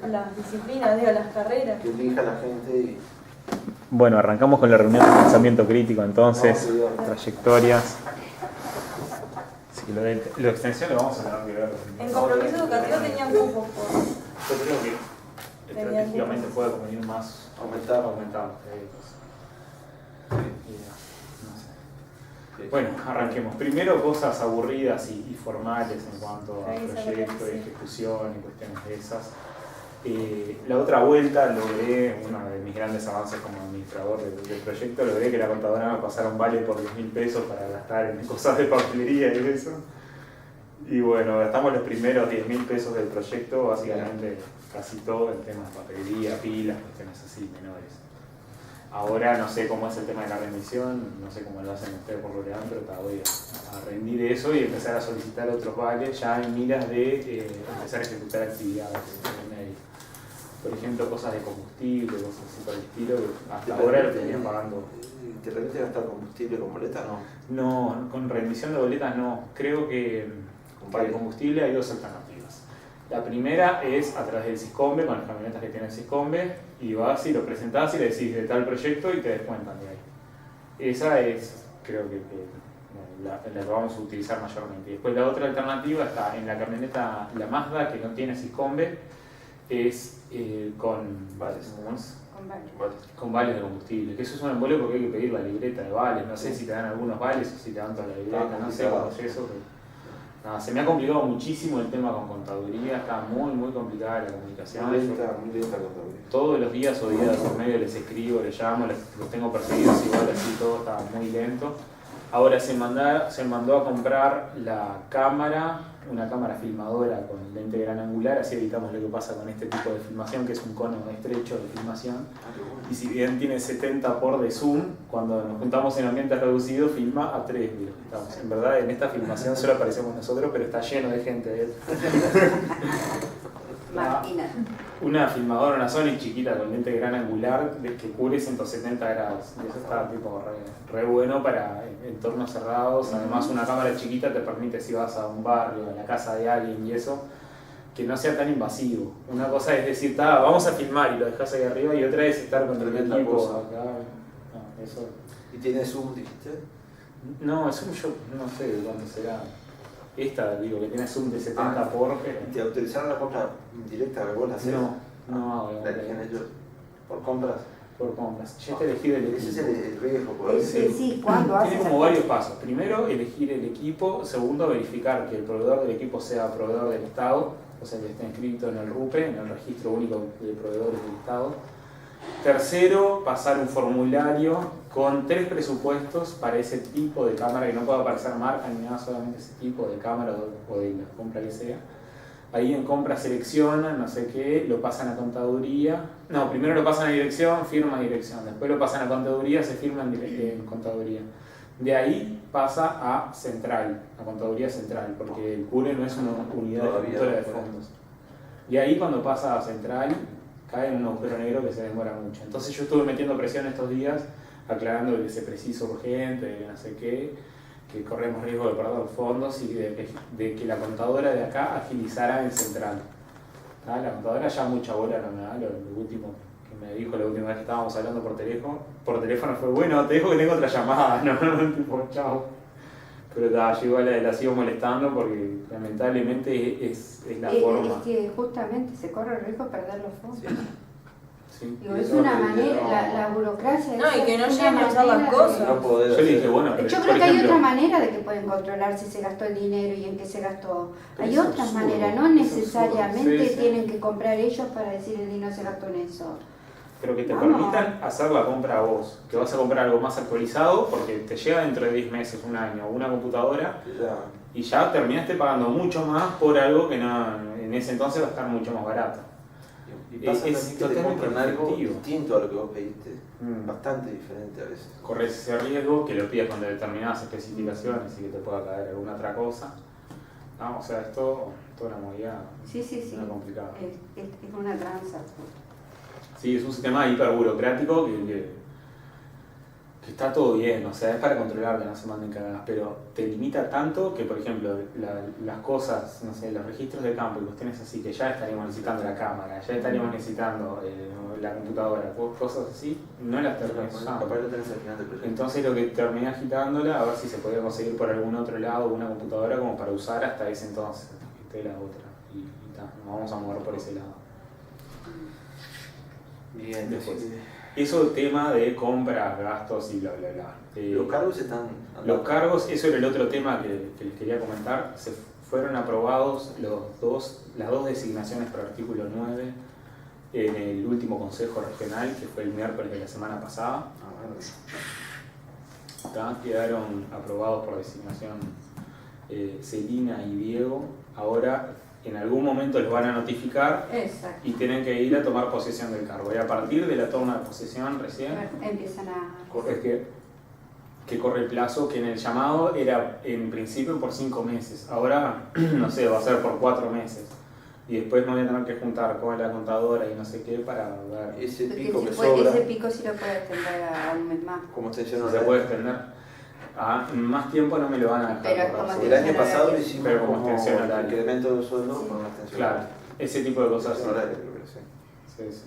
las disciplinas, digo, las carreras. Que elija la gente y... Bueno, arrancamos con la reunión de pensamiento crítico entonces, trayectorias. Sí, lo de extensión lo vamos a tener que ver. En compromiso educativo tenían cupos por... Yo creo que estratégicamente puede convenir más aumentar. Bueno, arranquemos. Primero cosas aburridas y formales en cuanto a proyectos, ejecución y cuestiones de esas. La otra vuelta logré, uno de mis grandes avances como administrador del proyecto, logré que la contadora me pasara un vale por 10.000 pesos para gastar en cosas de papelería y eso. Y bueno, gastamos los primeros 10.000 pesos del proyecto, básicamente casi todo en temas de papelería, pilas, cuestiones así menores. Ahora no sé cómo es el tema de la rendición, no sé cómo lo hacen ustedes por lo legal, pero voy a rendir eso y empezar a solicitar otros vales ya en miras de empezar a ejecutar actividades en medio. Por ejemplo, cosas de combustible, cosas así por el estilo, que hasta ahora lo tenían pagando. ¿Te permite gastar combustible con boleta? No, con rendición de boletas no. Creo que para el combustible hay dos alternativas. La primera es a través del Siscombe, con las camionetas que tiene el Siscombe, y vas y lo presentás y le decís de tal proyecto y te descuentan de ahí. Esa es, creo que la que vamos a utilizar mayormente. Y después la otra alternativa está en la camioneta, la Mazda, que no tiene Siscombe, es con vales. Con vales de combustible, que eso es un embolio porque hay que pedir la libreta de vales. No sé si te dan algunos vales o si te dan toda la libreta, no sé cómo es eso. Pero... se me ha complicado muchísimo el tema con contaduría, está muy complicada la comunicación. Muy lenta contaduría. Todos los días o días por medio les escribo, les llamo, los tengo perseguidos igual, así todo está muy lento. Ahora se mandó a comprar la cámara, una cámara filmadora con lente gran angular, así evitamos lo que pasa con este tipo de filmación, que es un cono estrecho de filmación. Y si bien tiene 70 por de zoom, cuando nos juntamos en ambientes reducidos, filma a 3 de los que estamos. En verdad, en esta filmación solo aparecemos nosotros, pero está lleno de gente. Una filmadora, una Sony chiquita con lente gran angular que cubre 170 grados. Y eso está tipo re bueno para entornos cerrados. Además, una cámara chiquita te permite, si vas a un barrio, a la casa de alguien y eso, que no sea tan invasivo. Una cosa es decir, vamos a filmar y lo dejas ahí arriba, y otra es estar con el equipo acá. No, eso. ¿Y tiene zoom, dijiste? No, es un show, no sé cuánto será. Esta, digo, que tiene zoom de 70 por... ¿Te autorizaron la compra directa que vos la haces? No hago. ¿La eligen ellos? ¿Por compras? Por compras. Ya está elegido el equipo. Ese es el riesgo. Sí, ¿cuándo haces? Tiene como varios pasos. Primero, elegir el equipo. Segundo, verificar que el proveedor del equipo sea proveedor del Estado, o sea, que esté inscrito en el RUPE, en el Registro Único de Proveedores del Estado. Tercero, pasar un formulario con 3 presupuestos para ese tipo de cámara, que no pueda aparecer marca ni nada, solamente ese tipo de cámara o de la compra que sea. Ahí en compra seleccionan, no sé qué, lo pasan a contaduría. No, primero lo pasan a dirección, firma dirección. Después lo pasan a contaduría, se firma en contaduría. De ahí pasa a central, a contaduría central, porque el CURE no es una unidad ejecutora de fondos. Y ahí cuando pasa a central, cae en un agujero negro que se demora mucho. Entonces yo estuve metiendo presión estos días, aclarando que se precisa urgente, que no sé qué, que corremos riesgo de perder fondos y de que la contadora de acá agilizara en central. La contadora ya mucha bola no me da, lo último que me dijo la última vez que estábamos hablando por teléfono fue, bueno, te dejo que tengo otra llamada, no, tipo, chao. Pero yo igual la sigo molestando porque lamentablemente es la forma. Es que justamente se corre el riesgo de perder los fondos. Sí. Digo, es una manera, la burocracia. No, y que no lleguen a usar las cosas. Yo le dije, bueno, pero, yo creo que hay otra manera de que pueden controlar si se gastó el dinero y en qué se gastó. Hay otras maneras, no necesariamente tienen que comprar ellos para decir el dinero se gastó en eso. Pero que te permitan hacer la compra a vos, que vas a comprar algo más actualizado porque te llega dentro de 10 meses, un año, una computadora y ya terminaste pagando mucho más por algo que en ese entonces va a estar mucho más barato. Y pasa también que te compran algo distinto a lo que vos pediste, bastante diferente a veces. Corres ese riesgo que lo pidas con determinadas especificaciones y que te pueda caer alguna otra cosa. No, o sea, es toda una movida muy complicada. Es una tranza. Sí, es un sistema hiperburocrático que está todo bien, o sea, es para controlar que no se manden cagadas, pero te limita tanto que, por ejemplo, las cosas, no sé, los registros de campo y cuestiones así, que ya estaríamos necesitando la cámara, ya estaríamos necesitando la computadora, cosas así, no las terminás usando. Entonces lo que terminé agitándola, a ver si se podía conseguir por algún otro lado una computadora como para usar hasta ese entonces, hasta que esté la otra, y nos vamos a mover por ese lado. Bien, después. Eso tema de compras, gastos y bla bla bla. Los cargos están... Los cargos, eso era el otro tema que les quería comentar. Se fueron aprobados las dos designaciones por artículo 9 en el último Consejo Regional, que fue el miércoles de la semana pasada. Quedaron aprobados por designación Celina y Diego. Ahora en algún momento les van a notificar. Exacto. Y tienen que ir a tomar posesión del cargo. Y a partir de la toma de posesión recién empiezan a... que corre el plazo, que en el llamado era en principio por 5 meses. Ahora, no sé, va a ser por 4 meses. Y después me voy a tener que juntar con la contadora y no sé qué para ver. Ese pico si que puede, sobra... ese pico sí lo puede extender a un mes más. Como te Si hicieron se puede extender. Más tiempo no me lo van a dejar. Pero es como el año pasado lo hicimos pero como extensión el horaria. incremento del sueldo Sí. con una extensión Claro, horaria. ese tipo de cosas. Extensión horaria, creo que sí. Sí, sí.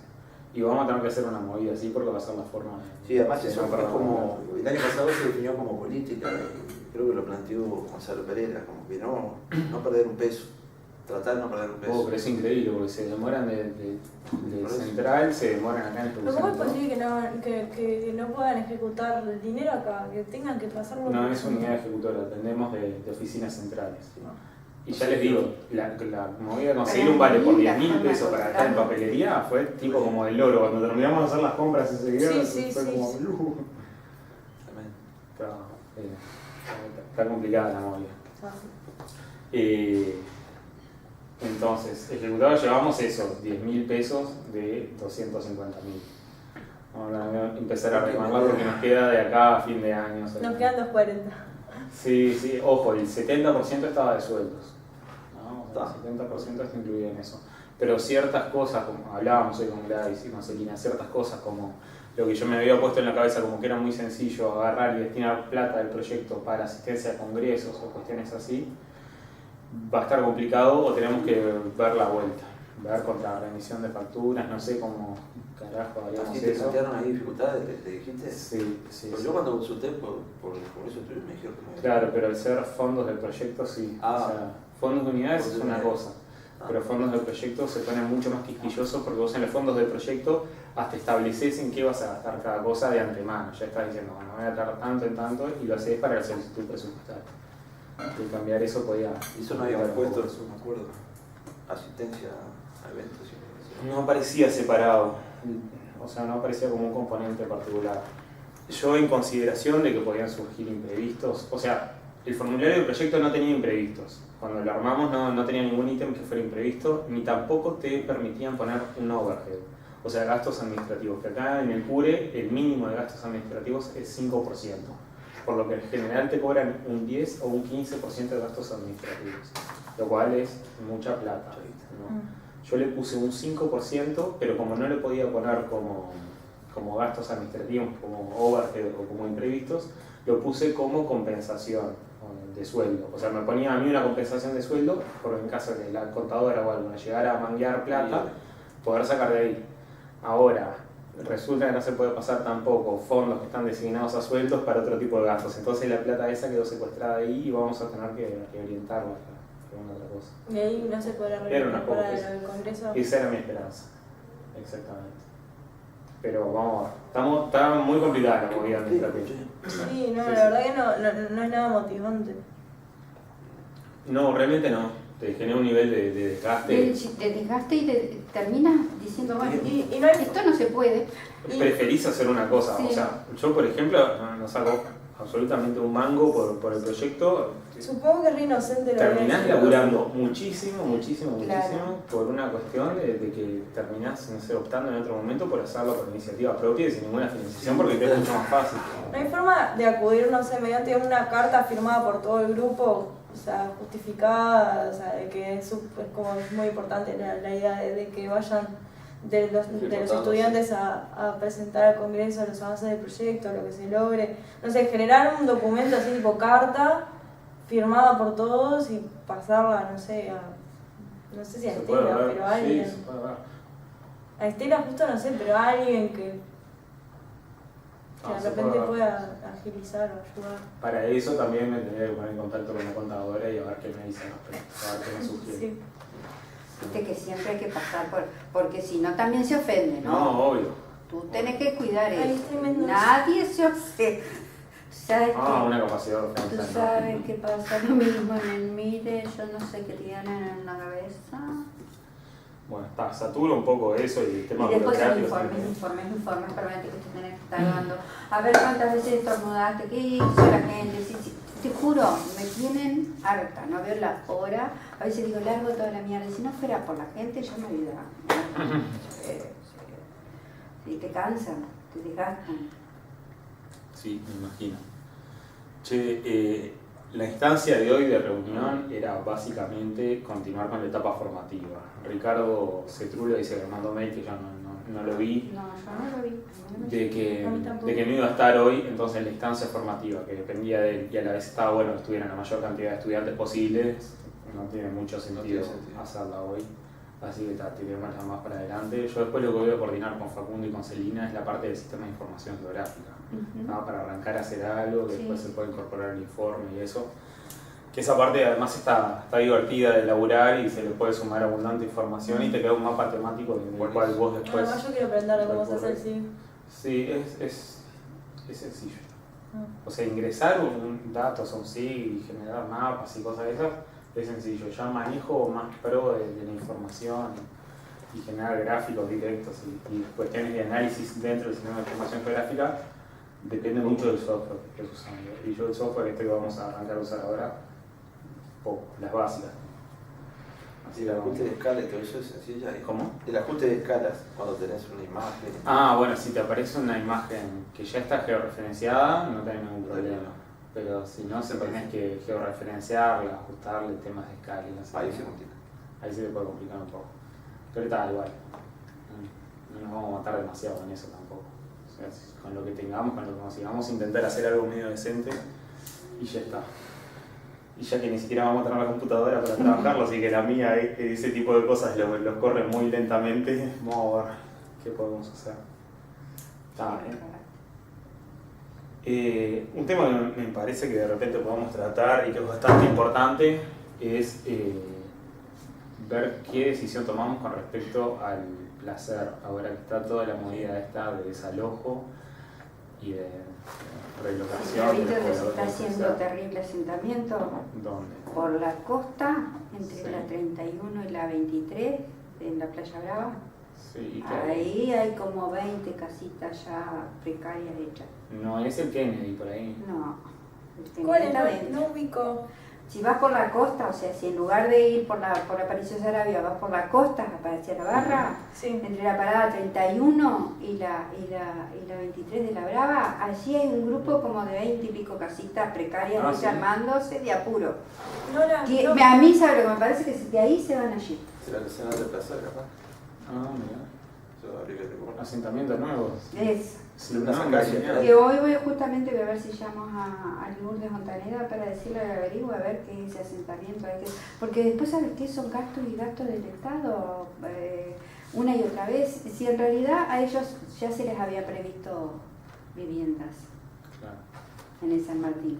Y vamos a tener que hacer una movida así porque va a ser la forma de... Sí, además de eso no es perder como... El año pasado se definió como política, y creo que lo planteó Gonzalo Pereira, como que no perder un peso, tratar de no perder un peso. Pero es increíble porque se demoran de central, se demoran acá en ¿Pero cómo es posible que no puedan ejecutar el dinero acá? Que tengan que pasarlo. No es unidad ejecutora, dependemos de oficinas centrales. Y ya les digo, la movida de conseguir un vale por 10.000 pesos para estar en papelería fue tipo como el loro. Cuando terminamos de hacer las compras ese día, fue como... Está complicada la movida. Entonces, ejecutado llevamos eso, 10.000 pesos de 250.000. Vamos a empezar a remangar porque nos queda de acá a fin de año. Nos quedan 240. Sí, ojo, el 70% estaba de sueldos. ¿No? El 70% está incluido en eso. Pero ciertas cosas, como hablábamos hoy con Gladys y con Celina, ciertas cosas como lo que yo me había puesto en la cabeza como que era muy sencillo agarrar y destinar plata del proyecto para asistencia a congresos o cuestiones así, va a estar complicado o tenemos que ver la vuelta, ver contra remisión de facturas, no sé cómo carajo haríamos ¿Así te eso. plantearon ahí dificultades? ¿Te dijiste? Sí. Pero yo cuando consulté por el Congreso tuyo me dijeron que no. Claro, pero al ser fondos del proyecto sí. O sea, fondos de unidades es una cosa, pero fondos del proyecto se ponen mucho más quisquillosos porque vos en los fondos del proyecto hasta estableces en qué vas a gastar cada cosa de antemano. Ya estás diciendo, bueno, voy a gastar tanto en tanto y lo haces para la solicitud presupuestaria. De cambiar eso podía... Eso no habíamos puesto, eso me acuerdo. Asistencia a eventos. No aparecía separado, o sea, no aparecía como un componente particular. Yo en consideración de que podían surgir imprevistos, o sea, el formulario del proyecto no tenía imprevistos. Cuando lo armamos no tenía ningún ítem que fuera imprevisto, ni tampoco te permitían poner un overhead, o sea, gastos administrativos, que acá en el CURE el mínimo de gastos administrativos es 5%, por lo que en general te cobran un 10 o un 15% de gastos administrativos, lo cual es mucha plata, ¿no? Yo le puse un 5%, pero como no le podía poner como gastos administrativos, como overhead o como imprevistos, lo puse como compensación de sueldo. O sea, me ponía a mí una compensación de sueldo, porque en caso de que la contadora o algo me llegara a manguear plata, poder sacar de ahí. Ahora, resulta que no se puede pasar tampoco fondos que están designados a sueldos para otro tipo de gastos. Entonces la plata esa quedó secuestrada ahí y vamos a tener que orientarla a una otra cosa. Y ahí no se podrá realizar para el Congreso. Esa era mi esperanza, exactamente. Pero vamos a ver, está muy complicada la movida administrativa. Sí, no, la verdad que no es nada motivante. No, realmente no. Te genera un nivel de desgaste. Te desgaste y terminas diciendo, bueno, Y no hay... esto no se puede. Preferís hacer una cosa. Sí. O sea, yo por ejemplo no saco absolutamente un mango por el proyecto. Supongo que es re inocente lo Terminás que laburando muchísimo Claro. por una cuestión de que terminás, no sé, optando en otro momento por hacerlo por iniciativa propia y sin ninguna financiación porque te es mucho más fácil. No hay forma de acudir, no sé, mediante una carta firmada por todo el grupo, o sea, justificada, o sea, de que es como muy importante la idea de que vayan de los estudiantes a presentar al Congreso los avances del proyecto, lo que se logre. No sé, generar un documento así tipo carta, firmada por todos y pasarla, no sé, no sé si a Estela, pero a alguien. Sí, se puede ver. A Estela justo no sé, pero a alguien que de repente pueda agilizar o ayudar. Para eso también me tendría que poner en contacto con la contadora y a ver qué me dice al respecto, a ver qué me sugiere. Sí. Viste que siempre hay que pasar porque si no también se ofende, ¿no? No, obvio. Tú tenés que cuidar Ay, eso. es tremendo. Nadie se ofende. ¿Sabes Una capacidad de qué? ofensa. Tú sabes qué pasa lo mismo en el MIDE, yo no sé qué tienen en la cabeza. Bueno, satura un poco eso y el tema Y después son burocrático. informes permanentes que te tenés que estar dando. A ver cuántas veces estornudaste, qué hizo la gente. Sí, te juro, me tienen harta, no veo la hora. A veces digo, largo toda la mierda. Si no fuera por la gente, yo me olvidaba. Y te cansan, te desgastan. Sí, me imagino. Che, la instancia de hoy de reunión era básicamente continuar con la etapa formativa. Ricardo Cetrulo dice que mandó mail que yo no lo vi. No, yo no lo vi. De que no iba a estar hoy, entonces la instancia formativa, que dependía de él, y a la vez estaba bueno que estuvieran la mayor cantidad de estudiantes posibles, no tiene mucho sentido hacerla hoy, así que tiremos más para adelante. Yo después lo que voy a coordinar con Facundo y con Celina es la parte del sistema de información geográfica, ¿no? Para arrancar a hacer algo, que después se puede incorporar el informe y eso. Que esa parte además está divertida de elaborar y se le puede sumar abundante información y te queda un mapa temático en el cual vos después... Yo quiero aprender cómo se hace el SIG. Sí, es sencillo. O sea, ingresar un datos a un SIG y generar mapas y cosas de esas es sencillo. Ya manejo más pro de la información y generar gráficos directos y cuestiones de análisis dentro del sistema de información geográfica depende mucho del software que estés usando. Y yo el software que vamos a arrancar a usar ahora, poco, las básicas. Y el ajuste de escala y todo eso es sencilla. ¿Cómo? El ajuste de escalas, cuando tenés una imagen. Bueno, si te aparece una imagen que ya está georreferenciada, no tenés ningún problema. Pero si no, se tenés que georreferenciarla, ajustarle temas de escala y no sé. Ahí se complica. Ahí se te puede complicar un poco. Pero está igual. No nos vamos a matar demasiado en eso tampoco. O sea, con lo que tengamos, con lo que consigamos, intentar hacer algo medio decente y ya está. Y ya que ni siquiera vamos a tener la computadora para trabajarlo, así que la mía, ese tipo de cosas los corre muy lentamente, vamos a ver qué podemos hacer. Está bien. Un tema que me parece que de repente podemos tratar y que es bastante importante es ver qué decisión tomamos con respecto al placer, ahora que está toda la movida esta de desalojo y de relocación. ¿Viste que se está haciendo terrible asentamiento? ¿Dónde? Por la costa, entre Sí. la 31 y la 23, en la Playa Brava. Sí, Ahí hay como 20 casitas ya precarias hechas. no es el Kennedy por ahí. No, ¿Cuál es? está dentro. No ubico. Si vas por la costa, o sea, si en lugar de ir por Aparicio Saravia vas por la costa, hacia la barra, Sí. entre la parada 31 y la 23 de la Brava, allí hay un grupo como de 20 y pico casitas precarias Sí. armándose de apuro. No. A mí, ¿sabe lo que me parece? Que de ahí se van allí. ¿Será que se van a reemplazar capaz? Mira. Eso habría que recordar. Asentamiento nuevo. Es. Sí, Una no, zacaria. genial. Que hoy justamente voy a ver si llamo a Lourdes Montaneda para decirle que averigüe a ver qué es ese asentamiento. Porque después, ¿sabes qué? Son gastos y gastos del Estado una y otra vez. Si en realidad a ellos ya se les había previsto viviendas Claro. en el San Martín,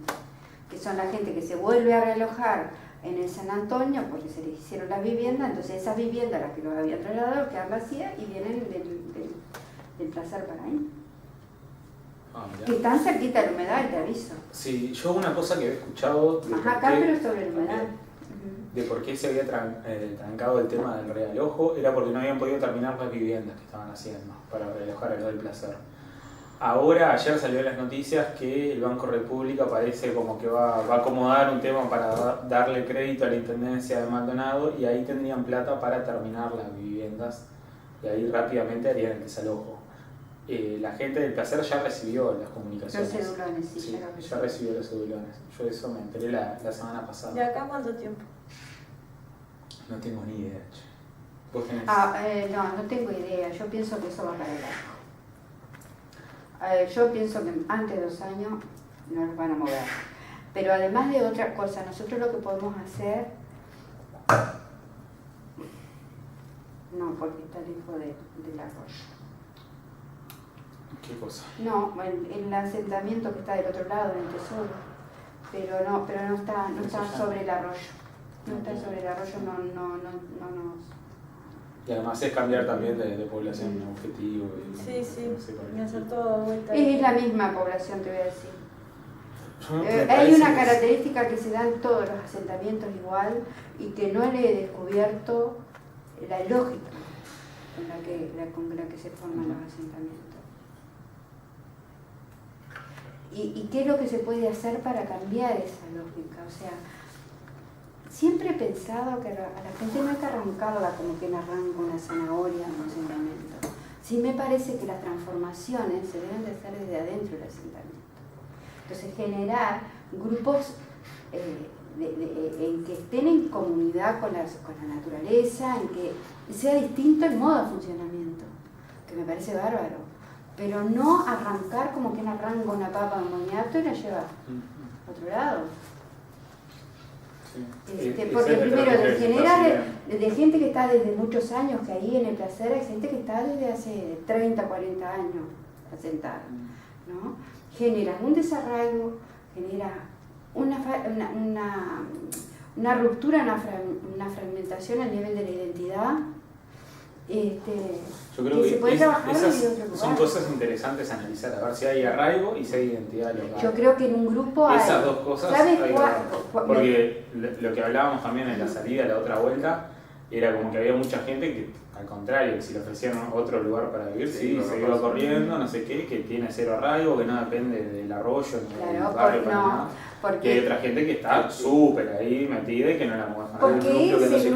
que son la gente que se vuelve a realojar en el San Antonio porque se les hicieron las viviendas, entonces esas viviendas las que los habían trasladado quedan vacías y vienen del placer para ahí. Mirá. Que están cerquita de la humedad, te aviso. Sí, yo una cosa que he escuchado de, Ajá, acá pero sobre la humedad. de por qué se había trancado el tema del realojo era porque no habían podido terminar las viviendas que estaban haciendo para realojar a los del placer. Ahora, ayer salió en las noticias que el Banco República parece como que va a acomodar un tema para darle crédito a la Intendencia de Maldonado y ahí tendrían plata para terminar las viviendas y ahí rápidamente harían el desalojo. La gente del placer ya recibió las comunicaciones. Los cedulones, sí, ya recibió los cedulones. Yo de eso me enteré la semana pasada. ¿De acá cuánto tiempo? No tengo ni idea, che. ¿Vos tenés? No tengo idea. Yo pienso que eso va para largo. Yo pienso que antes de 2 años no nos van a mover. Pero además de otra cosa, nosotros lo que podemos hacer... No, porque está lejos del arroyo. ¿Qué cosa? No, el asentamiento que está del otro lado, en el tesoro. Pero no está sobre el arroyo. No está sobre el arroyo, no nos... Y además es cambiar también de población objetivo. Sí, no sé cuál me hacer todo de vuelta. Es la misma población, te voy a decir. Me Hay parece una que característica que se da en todos los asentamientos igual y que no le he descubierto la lógica con la que se forman los asentamientos. ¿Y qué es lo que se puede hacer para cambiar esa lógica? O sea, siempre he pensado que a la gente no hay que arrancarla como quien arranca una zanahoria en un asentamiento. Sí me parece que las transformaciones se deben de hacer desde adentro del asentamiento. Entonces, generar grupos en que estén en comunidad con la naturaleza, en que sea distinto el modo de funcionamiento, que me parece bárbaro. Pero no arrancar como quien arranca una papa de moniato y la lleva a otro lado. Sí. Porque primero, de gente que está desde muchos años, que ahí en el placer hay gente que está desde hace 30, 40 años asentada, ¿no? Genera un desarraigo, genera una ruptura, una fragmentación al nivel de la identidad. Yo creo que se puede trabajar esas en otro lugar. son cosas interesantes a analizar, a ver si hay arraigo y si hay identidad local. Yo creo que en un grupo hay... Esas dos cosas ¿Sabes hay que cuál? ver. Porque lo que hablábamos también en la salida, la otra vuelta, era como que había mucha gente que, al contrario, que si le ofrecían otro lugar para vivir, sí, se iba corriendo, no sé qué, que tiene cero arraigo, que no depende del arroyo, ni del barrio, para nada. Que hay otra gente que está súper ahí metida y que no la mueven. Porque ese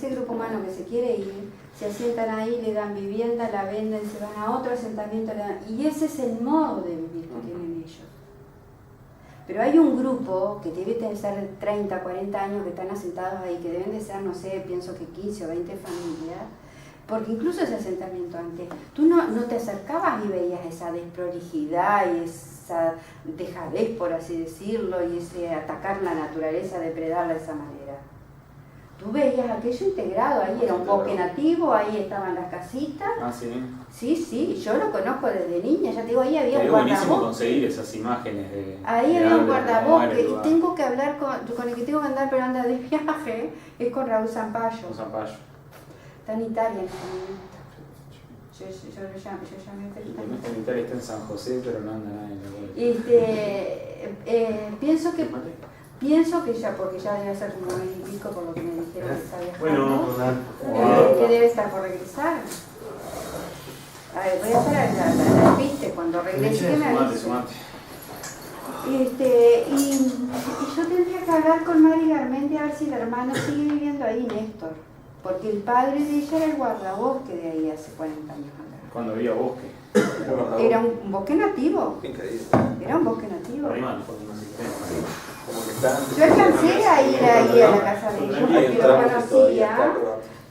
grupo humano que se quiere ir, se asientan ahí, le dan vivienda, la venden, se van a otro asentamiento, y ese es el modo de vivir que tienen ellos. Pero hay un grupo que debe tener 30, 40 años que están asentados ahí, que deben de ser, no sé, pienso que 15 o 20 familias, porque incluso ese asentamiento antes, tú no te acercabas y veías esa desprolijidad y esa dejadez, por así decirlo, y ese atacar la naturaleza, depredarla de esa manera. Tú veías aquello integrado, ahí era un bosque nativo, ahí estaban las casitas. Ah, sí. Sí, yo lo conozco desde niña, ya te digo, ahí había un buenísimo guardabosque. conseguir esas imágenes de... Ahí había un guardabosque y lugar. tengo que hablar con el que tengo que andar, pero anda de viaje, es con Raúl Zampayo. Está en Italia en este momento. Yo llamé En Italia está en San José, pero no anda nadie en la web. Pienso que ya, porque ya debe ser como 20 y pico por lo que me dijeron que está Bueno, viajando, que debe estar por regresar. A ver, voy a hacer la viste, cuando regrese que me avise. Sumate. Y yo tendría que hablar con Mari Garmendia a ver si el hermano sigue viviendo ahí, Néstor. Porque el padre de ella era el guardabosque de ahí hace 40 años atrás. Cuando había bosque. Era un bosque nativo. Increíble. Era un bosque nativo. Arriba, porque no sé qué. Como que están... Yo alcancé a ir ahí a la casa de ellos porque lo conocía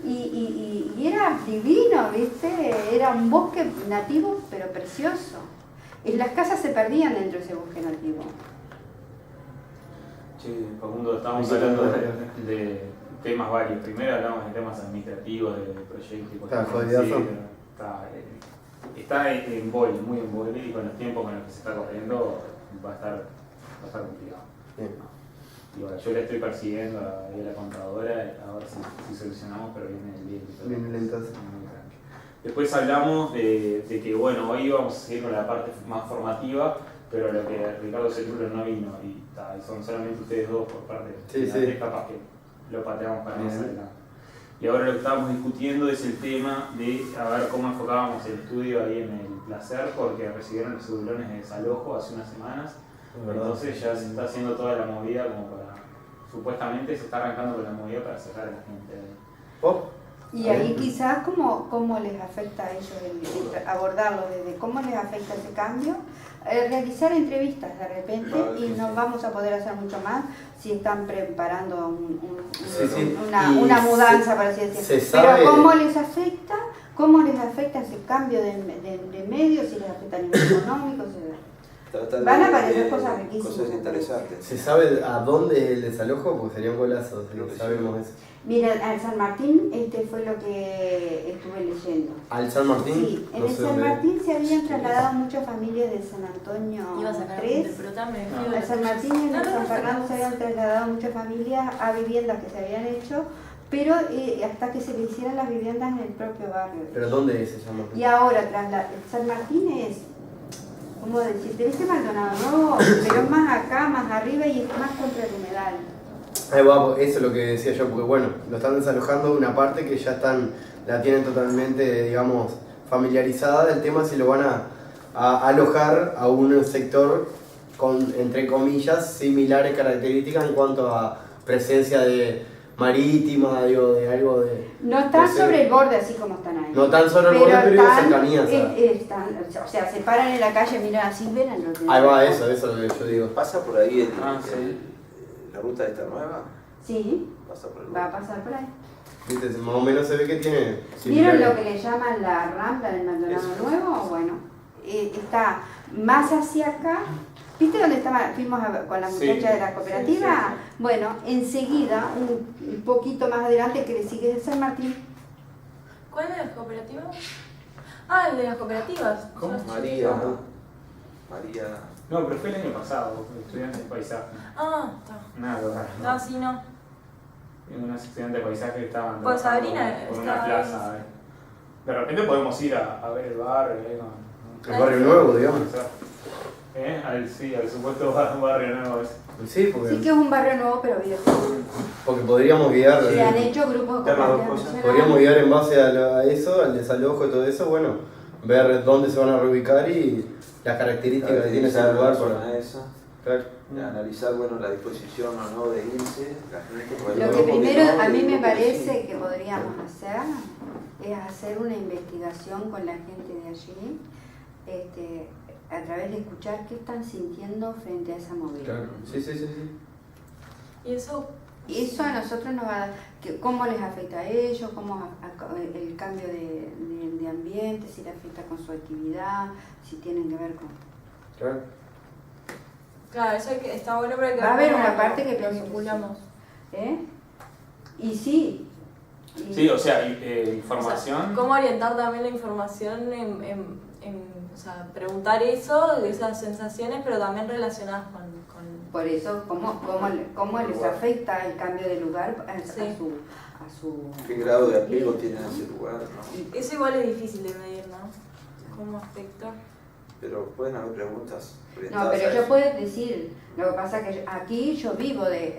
y era divino, ¿viste? Era un bosque nativo pero precioso. Y las casas se perdían dentro de ese bosque nativo. Sí, Facundo, estábamos hablando de temas varios. Primero hablamos de temas administrativos, de proyectos y cosas así. Está en boile, muy en boile, y con los tiempos con los que se está corriendo va a estar complicado. Y bueno, yo le estoy persiguiendo ahí a la contadora a ver si solucionamos, pero viene lento. Después hablamos de que bueno, hoy vamos a seguir con la parte más formativa, pero lo que Ricardo Celuro no vino y son solamente ustedes dos por parte de capaz que lo pateamos para más adelante. Y ahora lo que estábamos discutiendo es el tema de a ver cómo enfocábamos el estudio ahí en el placer, porque recibieron los cedulones de desalojo hace unas semanas. Entonces ya se está haciendo toda la movida como para... Supuestamente se está arrancando con la movida para sacar a la gente de ahí. Y ahí quizás cómo les afecta a ellos abordarlo, desde cómo les afecta ese cambio, realizar entrevistas de repente y no vamos a poder hacer mucho más si están preparando una mudanza, para así decirlo. Pero cómo les afecta ese cambio de medios, si les afecta a nivel económico, van a aparecer cosas riquísimas. Cosas interesantes. ¿Se sabe a dónde el desalojo? Porque sería un golazo, si sabemos eso. Mira, al San Martín fue lo que estuve leyendo. ¿Al San Martín? Sí, en el San Martín se habían trasladado muchas familias de San Antonio 3. Al San Martín y en San Fernando se habían trasladado muchas familias a viviendas que se habían hecho, pero hasta que se le hicieran las viviendas en el propio barrio. ¿Pero dónde es el San Martín? Y ahora, el San Martín es, ¿cómo decirte? ¿Viste Maldonado Nuevo? Pero más acá, más arriba y es más contra el humedal. Ahí va, eso es lo que decía yo, porque bueno, lo están desalojando de una parte que ya la tienen totalmente, digamos, familiarizada del tema, si lo van a alojar a un sector con, entre comillas, similares características en cuanto a presencia de marítima, digo, de algo de... No están sobre el borde así como están ahí. No están sobre el borde, pero digo cercanías. O sea, se paran en la calle, miran así, ven al norte. Ahí va, eso es lo que yo digo. ¿Pasa por ahí la ruta esta nueva? Sí, ¿Pasa por el va a pasar por ahí. ¿Viste? Más o menos se ve que tiene... ¿Vieron lo que le llaman la Rambla del Maldonado Nuevo? Bueno, está más hacia acá. ¿Viste dónde fuimos con la muchacha de la cooperativa? Sí. Bueno, enseguida, un poquito más adelante, que le sigue el San Martín. ¿Cuál de las cooperativas? Ah, el de las cooperativas. ¿Cómo? María. No, pero fue el año pasado, estudiante de paisaje. Ah, está. Nada, No, sí, no. Unos estudiantes de paisaje que estaban Pues Sabrina por una plaza. De repente podemos ir a ver el barrio. El barrio nuevo, digamos. Al supuesto barrio nuevo ese. Sí, porque... Sí que es un barrio nuevo, pero viejo. Porque podríamos guiar... Se han hecho grupos de podríamos guiar en base a eso, al desalojo y todo eso, bueno, ver dónde se van a reubicar y las características que tiene ese lugar para eso. Claro. Analizar la disposición o no de irse, la gente. Lo que primero a mí me parece que podríamos hacer es hacer una investigación con la gente de allí, a través de escuchar qué están sintiendo frente a esa movida. Claro, sí. Y eso a nosotros nos va a dar, cómo les afecta a ellos, el cambio de ambiente, si les afecta con su actividad, si tienen que ver con... Claro, eso está bueno para que... Va a haber una parte que vinculamos. Y sí. Sí, o sea, información... O sea, ¿cómo orientar también la información o sea, preguntar eso, esas sensaciones, pero también relacionadas con... Por eso, ¿cómo les afecta el cambio de lugar a su... ¿Qué grado de apego tiene a ese lugar? ¿No? Eso igual es difícil de medir, ¿no? ¿Cómo afecta? Pero pueden haber preguntas. No, pero yo puedo decir, lo que pasa es que aquí yo vivo de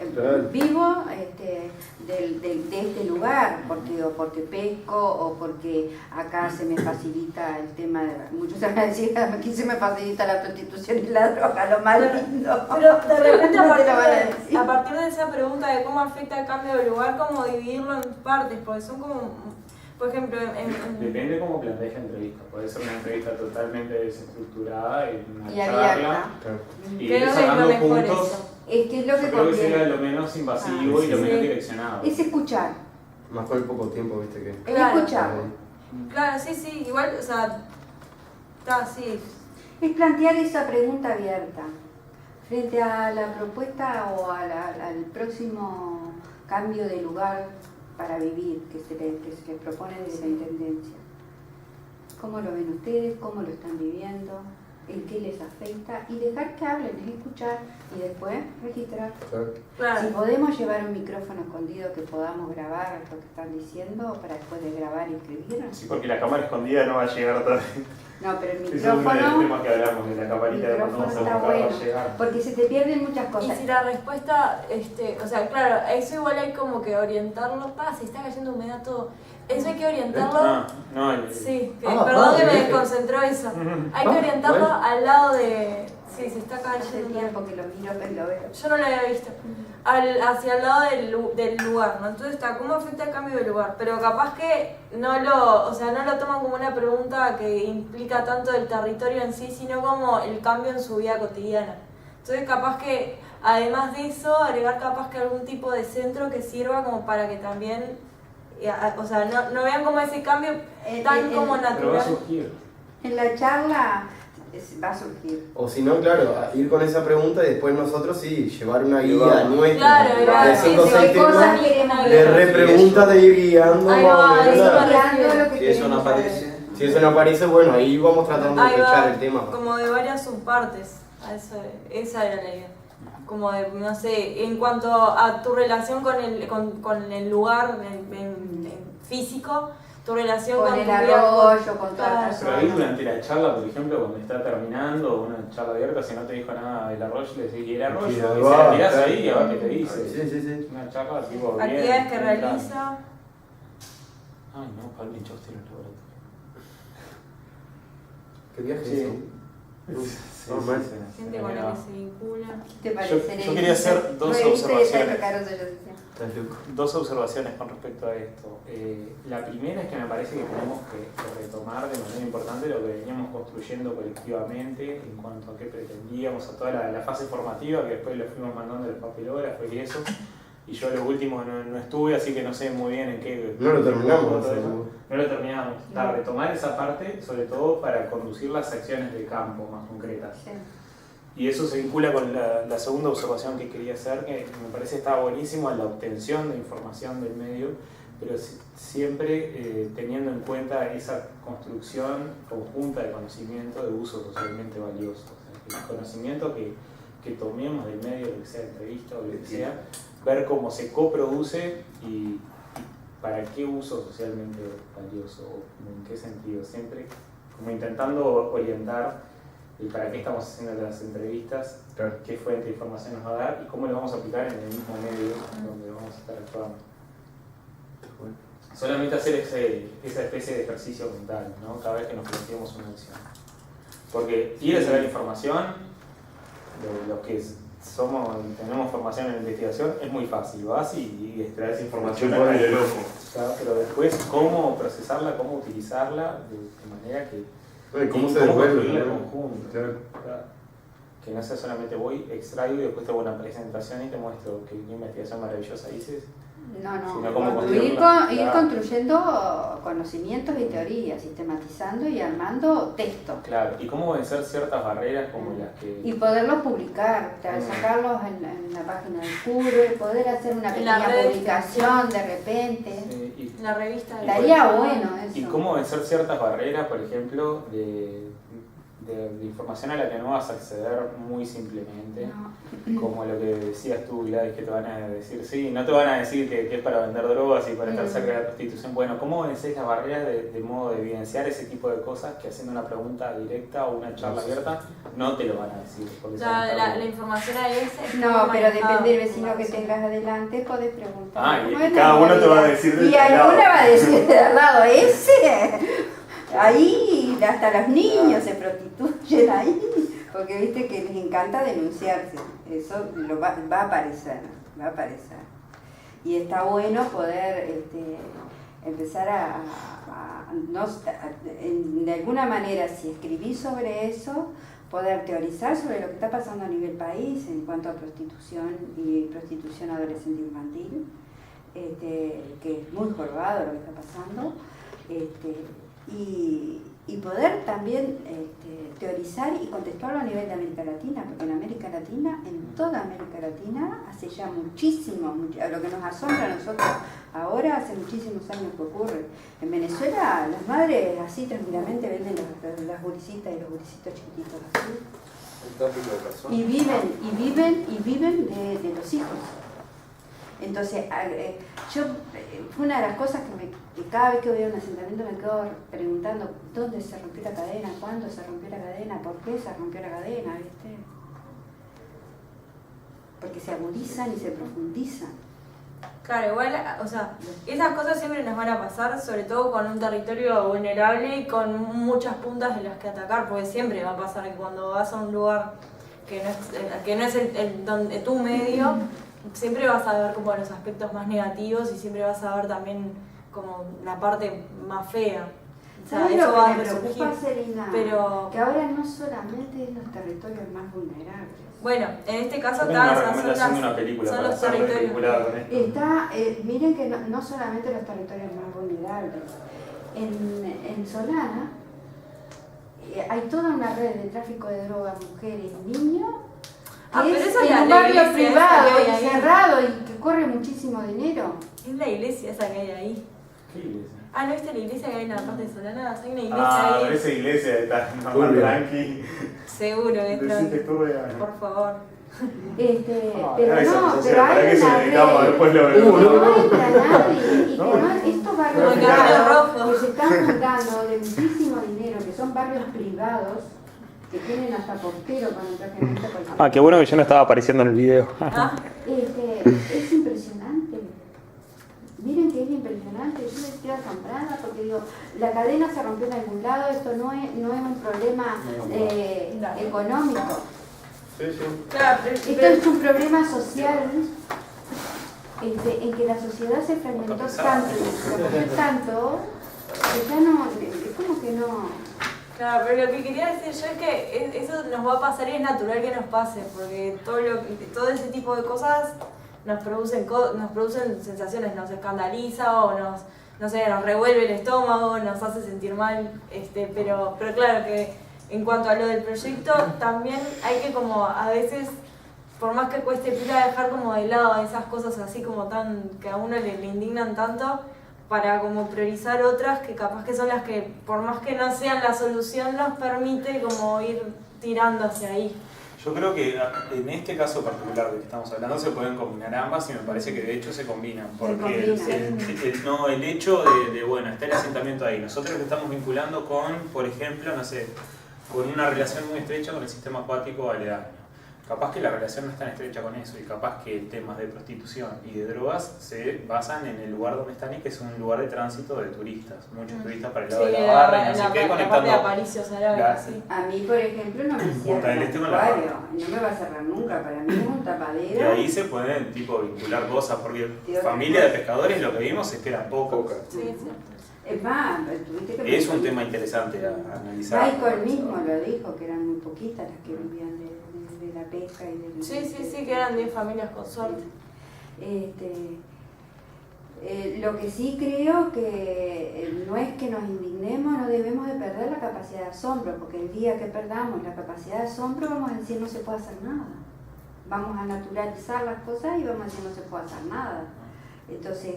este lugar, porque pesco o porque acá se me facilita el tema de... Muchos van a decir, aquí se me facilita la prostitución y la droga, lo más lindo. Pero de repente No a partir de esa pregunta de cómo afecta el cambio de lugar, cómo dividirlo en partes, porque son como... Por ejemplo, depende cómo plantees la entrevista. Puede ser una entrevista totalmente desestructurada y una y charla. abierta. Y creo ir que es sacando lo mejor puntos. eso. Es que es lo que Yo creo que sería conviene. lo menos invasivo y lo menos direccionado. Es escuchar. Más con el poco tiempo, viste que... Es Claro. escuchar. Claro, sí, igual, o sea, está así. Es plantear esa pregunta abierta frente a la propuesta o al próximo cambio de lugar para vivir que se propone desde la Intendencia. ¿Cómo lo ven ustedes? ¿Cómo lo están viviendo? ¿En qué les afecta? Y dejar que hablen, es escuchar y después registrar. Claro. Si podemos llevar un micrófono escondido que podamos grabar lo que están diciendo para después de grabar y escribir. Sí, porque la cámara escondida no va a llegar todavía. No, pero el Eso es uno de los micrófono... temas que hablamos, de la camarita de cuando vamos a está buscar va bueno, a llegar. porque se te pierden muchas Y cosas. si la respuesta, o sea, claro, eso igual hay como que orientarlo, se está cayendo humedad todo. Eso hay que orientarlo. No, Sí, Ah, perdón que me vale. desconcentró eso. Hay que orientarlo al lado de Sí, se está Hace cayendo. tiempo que lo miro, pero lo veo. Yo no lo había visto. Hacia el lado del lugar, ¿no? Entonces está, ¿cómo afecta el cambio de lugar? Pero capaz que no lo toman como una pregunta que implica tanto el territorio en sí, sino como el cambio en su vida cotidiana. Entonces capaz que, además de eso, agregar capaz que algún tipo de centro que sirva como para que también, o sea, no vean como ese cambio tan como Pero va a natural. surgir. En la charla va a surgir. O si no, claro, ir con esa pregunta y después nosotros sí, llevar una guía Claro. nuestra. Claro, ahí va. De 5 o Sí, 6 ¿qué cosas temas, queremos de ver? repreguntas, de ir guiando. Ahí va, más o menos eso la- me refiero. Lo que Si eso no queremos saber. aparece, Si eso no aparece, bueno, ahí vamos tratando de Ahí fechar va, el tema. como de varias subpartes. Esa era la idea. Como de, no sé, en cuanto a tu relación con el lugar en físico, tu relación Con con el tu vida arroyo, con todas Claro. las Pero ahí durante la charla, por ejemplo, cuando está terminando una charla abierta, si no te dijo nada del arroyo, le decís, ¿y el arroyo? Sí, Y ahí se va, la tirás claro. ahí y a ver qué te dice. Sí, sí, sí. Una charla tipo bien. actividades que bien realiza. Ay, no, Pablo Hinchauste en el laboratorio. ¿Qué viaje Sí. es eso? Sí, Normal. sí, sí. Gente con la que se vincula. ¿Qué te parece? Yo quería hacer dos observaciones. Estás loco. Dos observaciones con respecto a esto. La primera es que me parece que tenemos que retomar de manera importante lo que veníamos construyendo colectivamente en cuanto a qué pretendíamos, a toda la fase formativa, que después lo fuimos mandando a los papelógrafos y eso. Y yo lo último no estuve, así que no sé muy bien en qué... No lo terminamos. todo eso. seguro. No lo terminamos. Retomar esa parte, sobre todo para conducir las acciones de campo más concretas. Sí. Y eso se vincula con la segunda observación que quería hacer, que me parece que está buenísimo en la obtención de información del medio, pero siempre teniendo en cuenta esa construcción conjunta de conocimiento de uso socialmente valioso. O sea, el conocimiento que tomemos del medio, lo que sea entrevista o lo que sea, ver cómo se coproduce y para qué uso socialmente valioso, o en qué sentido, siempre como intentando orientar el para qué estamos haciendo las entrevistas, Claro. qué fuente de información nos va a dar y cómo lo vamos a aplicar en el mismo medio donde vamos a estar actuando. Solamente hacer esa especie de ejercicio mental, ¿no? Cada vez que nos planteemos una acción. Porque ir a saber información, de los que tenemos formación en investigación, es muy fácil, vas y extraes información. Chupar el ojo. Claro, pero después cómo procesarla, cómo utilizarla de manera que... Bueno, ¿y cómo y se devuelve? construirla en ¿no? conjunto. Claro. Claro. Que no sea solamente voy, extraigo y después te hago una presentación y te muestro qué investigación maravillosa dices. No, Sino cómo ir construirla. construyendo conocimientos y teorías, sistematizando y armando texto. Claro, y cómo vencer ciertas barreras como las que... Y poderlos publicar, sacarlos en la página del CURE, poder hacer una En la pequeña red. publicación de repente. y La revista de Daría bueno eso. Y cómo vencer ciertas barreras, por ejemplo, de información a la que no vas a acceder muy simplemente, No. como lo que decías tú, Gladys, que te van a decir, sí, no te van a decir que es para vender drogas y para estar cerca de la prostitución. Bueno, ¿cómo vences las barreras de modo de evidenciar ese tipo de cosas que haciendo una pregunta directa o una charla abierta no te lo van a decir? Porque se van a estar la bien. información ahí es No, pero manejada depende del vecino que información. tengas adelante, podés preguntar. Ah, y Bueno, cada uno te va a mira, decir de y su lado. alguna va a decir de al lado, ese. Ahí hasta los niños se prostituyen ahí, porque viste que les encanta denunciarse. Eso va a aparecer, va a aparecer. Y está bueno poder empezar de alguna manera, si escribís sobre eso, poder teorizar sobre lo que está pasando a nivel país en cuanto a prostitución y prostitución adolescente infantil, que es muy jorobado lo que está pasando, y poder también teorizar y contestarlo a nivel de América Latina, porque en América Latina, en toda América Latina, hace ya muchísimo, lo que nos asombra a nosotros ahora, hace muchísimos años que ocurre. En Venezuela las madres así tranquilamente venden las gurisitas y los gurisitos chiquititos así. el tráfico de personas. Y viven de los hijos. Entonces, fue una de las cosas que cada vez que voy a un asentamiento me quedo preguntando dónde se rompió la cadena, cuándo se rompió la cadena, por qué se rompió la cadena, ¿viste? Porque se agudizan y se profundizan. Claro, igual, o sea, esas cosas siempre nos van a pasar, sobre todo con un territorio vulnerable y con muchas puntas de las que atacar, porque siempre va a pasar que cuando vas a un lugar que no es tu medio, siempre vas a ver como los aspectos más negativos y siempre vas a ver también como la parte más fea. O sea, ¿Sabes eso lo va que a me resurgir. preocupa, Celina? Pero Que ahora no solamente es los territorios más vulnerables. bueno, en este caso Tengo una son recomendación de una película son para los estar territorios. vinculada con esto. Miren que no solamente los territorios más vulnerables. En Solana hay toda una red de tráfico de drogas, mujeres y niños, que Pero es esa es en un la barrio iglesia privado esa que y hay ahí. cerrado y que corre muchísimo dinero. Es la iglesia esa que hay ahí. ¿Qué iglesia? Ah, ¿no viste la iglesia que hay en la parte de Solana? Hay una iglesia Ah, ahí. esa iglesia está más Turbia. tranqui. Seguro que es Decite tranqui. turbia. Por favor. Pero esa no, acusación, pero ¿para hay qué se una dedicamos? red Después lo que vemos. no entra nadie y que No. no, estos barrios Como el Camino privados Rojo. que se están fundando de muchísimo dinero, que son barrios privados, que tienen hasta portero cuando entras en esta cualquier. Ah, qué bueno que yo no estaba apareciendo en el video. Ah, Es impresionante. Miren que es impresionante. Yo me estoy asombrada porque digo, la cadena se rompió en algún lado, esto no es un problema económico. Sí, sí. claro, Esto pero es un problema social en que la sociedad se fragmentó tanto y se rompió tanto que ya no, es como que no. claro, pero lo que quería decir yo es que eso nos va a pasar y es natural que nos pase, porque todo ese tipo de cosas nos producen sensaciones, nos escandaliza o nos revuelve el estómago, nos hace sentir mal, pero claro que en cuanto a lo del proyecto también hay que como a veces, por más que cueste pila, dejar como de lado esas cosas así como tan que a uno le indignan tanto, para como priorizar otras que capaz que son las que, por más que no sean la solución, nos permite como ir tirando hacia ahí. Yo creo que en este caso particular del que estamos hablando se pueden combinar ambas y me parece que de hecho se combinan. Porque el hecho de, bueno, está el asentamiento ahí. Nosotros lo estamos vinculando con, por ejemplo, no sé, con una relación muy estrecha con el sistema acuático aledaño. Capaz que la relación no es tan estrecha con eso y capaz que temas de prostitución y de drogas se basan en el lugar donde están y que es un lugar de tránsito de turistas. Muchos turistas para el lado de la barra y no sé qué, la parte de conectando. Aparicio, Sarabia, sí. A mí, por ejemplo, no me Punta cierra del el Este con la acuario, no me va a cerrar nunca, para mí es un Y tapadero. ahí se pueden tipo vincular cosas, porque Tío, familia de pescadores lo que vimos es que eran pocos. Sí, es cierto. Es más, tuviste que Es un tema interesante a analizar. Michael mismo lo dijo, que eran muy poquitas las que vivían de la pesca y del... Sí, que eran 10 familias con suerte. Lo que sí creo que no es que nos indignemos, no debemos de perder la capacidad de asombro, porque el día que perdamos la capacidad de asombro vamos a decir no se puede hacer nada. Vamos a naturalizar las cosas y vamos a decir no se puede hacer nada. Entonces,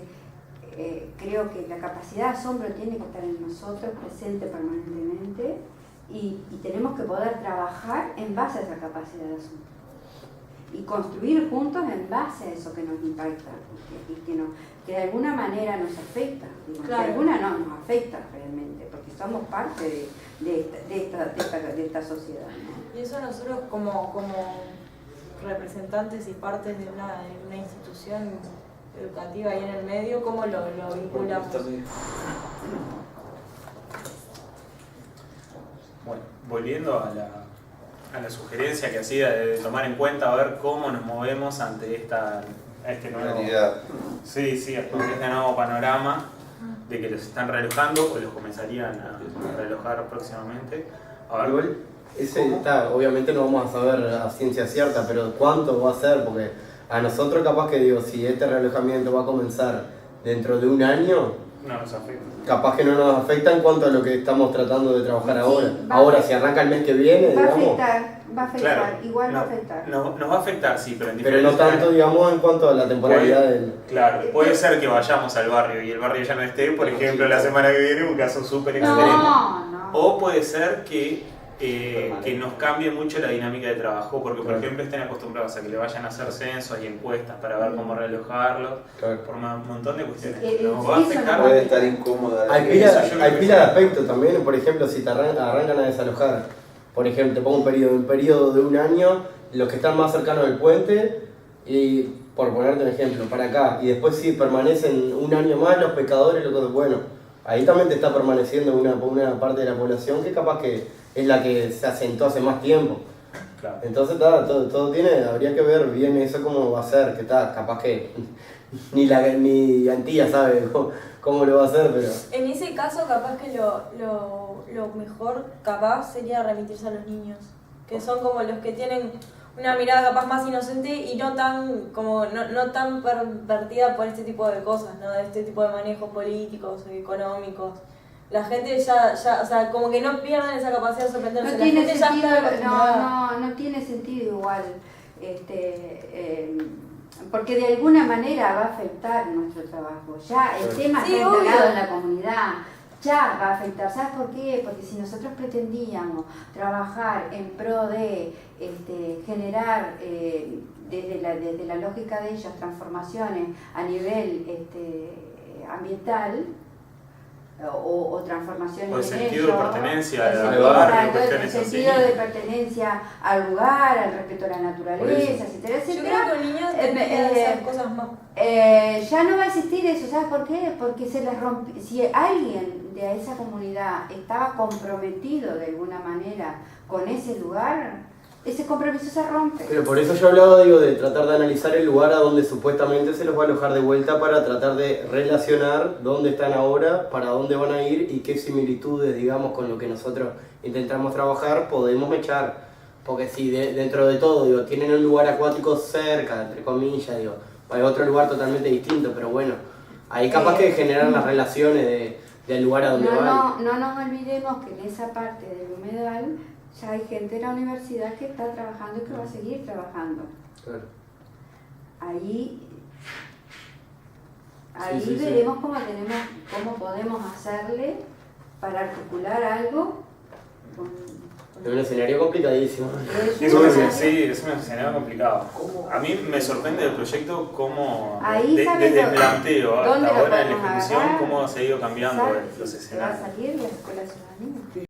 creo que la capacidad de asombro tiene que estar en nosotros, presente permanentemente, y tenemos que poder trabajar en base a esa capacidad de asombro. Y construir juntos en base a eso que nos impacta y que de alguna manera nos afecta. Digo, Claro. De alguna no nos afecta realmente, porque somos parte de esta sociedad, ¿no? Y eso nosotros como representantes y partes de una institución educativa ahí en el medio, ¿cómo lo vinculamos? Bueno, volviendo a la sugerencia que hacía de tomar en cuenta a ver cómo nos movemos ante este nuevo, Realidad. sí, ante este nuevo panorama de que los están relojando o los comenzarían a relojar próximamente. A ver, Igual, ese ¿cómo? está, obviamente no vamos a saber a ciencia cierta, pero ¿cuánto va a ser? Porque a nosotros capaz que digo, si este relojamiento va a comenzar dentro de un año, no nos afecta. capaz que no nos afecta en cuanto a lo que estamos tratando de trabajar Sí, ahora. va a Ahora, afectar. si arranca el mes que viene, Va a digamos, afectar, Claro, igual va a no, afectar. nos va a afectar, sí, pero en pero no diferentes tanto, digamos, en cuanto a la temporalidad del... Claro, puede ser que vayamos al barrio y el barrio ya no esté, por ejemplo, la semana que viene, un caso súper extremo. No. O puede ser que nos cambie mucho la dinámica de trabajo, porque por Claro. ejemplo estén acostumbrados a que le vayan a hacer censos y encuestas para ver cómo realojarlos, Claro. por un montón de cuestiones. Eso Nos va a no afectar. Puede estar incómoda. Hay Eso pila, yo creo hay que pila sí. de aspectos también, por ejemplo, si te arrancan a desalojar, por ejemplo, te pongo un periodo de un año, los que están más cercanos del puente, y por ponerte un ejemplo, para acá, y después si permanecen un año más los pescadores, bueno, ahí también te está permaneciendo una parte de la población que capaz que es la que se asentó hace más tiempo. Claro. Entonces todo tiene, habría que ver bien eso cómo va a ser, que está, capaz que ni Antía sabe cómo lo va a hacer, pero... En ese caso, capaz que lo mejor, capaz, sería remitirse a los niños, que son como los que tienen una mirada capaz más inocente y no tan no tan pervertida por este tipo de cosas, ¿no? De este tipo de manejos políticos, económicos. La gente ya, o sea, como que no pierden esa capacidad de sorprenderse. No La tiene gente ya sentido, está acostumbrada. no tiene sentido igual, porque de alguna manera va a afectar nuestro trabajo. Ya el tema Sí, está obvio. instalado en la comunidad, ya va a afectar. ¿Sabes por qué? Porque si nosotros pretendíamos trabajar en pro de generar desde la lógica de ellos transformaciones a nivel ambiental, o transformaciones O el en sentido ellos, de pertenencia el al sentido, barrio, el cuestiones sentido así. de pertenencia al lugar, al respeto a la naturaleza, etcétera, Yo etcétera. creo que un niño tendría que hacer cosas más. Ya no va a existir eso, ¿sabes por qué? Porque se les rompe. Si alguien de esa comunidad estaba comprometido de alguna manera con ese lugar, ese compromiso se rompe. Pero por eso yo hablaba, de tratar de analizar el lugar a donde supuestamente se los va a alojar de vuelta para tratar de relacionar dónde están ahora, para dónde van a ir y qué similitudes, digamos, con lo que nosotros intentamos trabajar podemos echar. Porque si dentro de todo, tienen un lugar acuático cerca, entre comillas, hay otro lugar totalmente distinto, pero bueno, ahí capaz que generan las relaciones del lugar a donde van. No nos olvidemos que en esa parte del humedal ya hay gente de la universidad que está trabajando y que va a seguir trabajando. Claro. Ahí Sí. veremos cómo podemos hacerle para articular algo Es un escenario complicadísimo. Es un escenario complicado. A mí me sorprende el proyecto cómo, Ahí desde el sabes planteo dónde hasta lo ahora en la podemos ejecución, agarrar. cómo se ha ido cambiando los Se va a escenarios. salir de la escuela ciudadanía.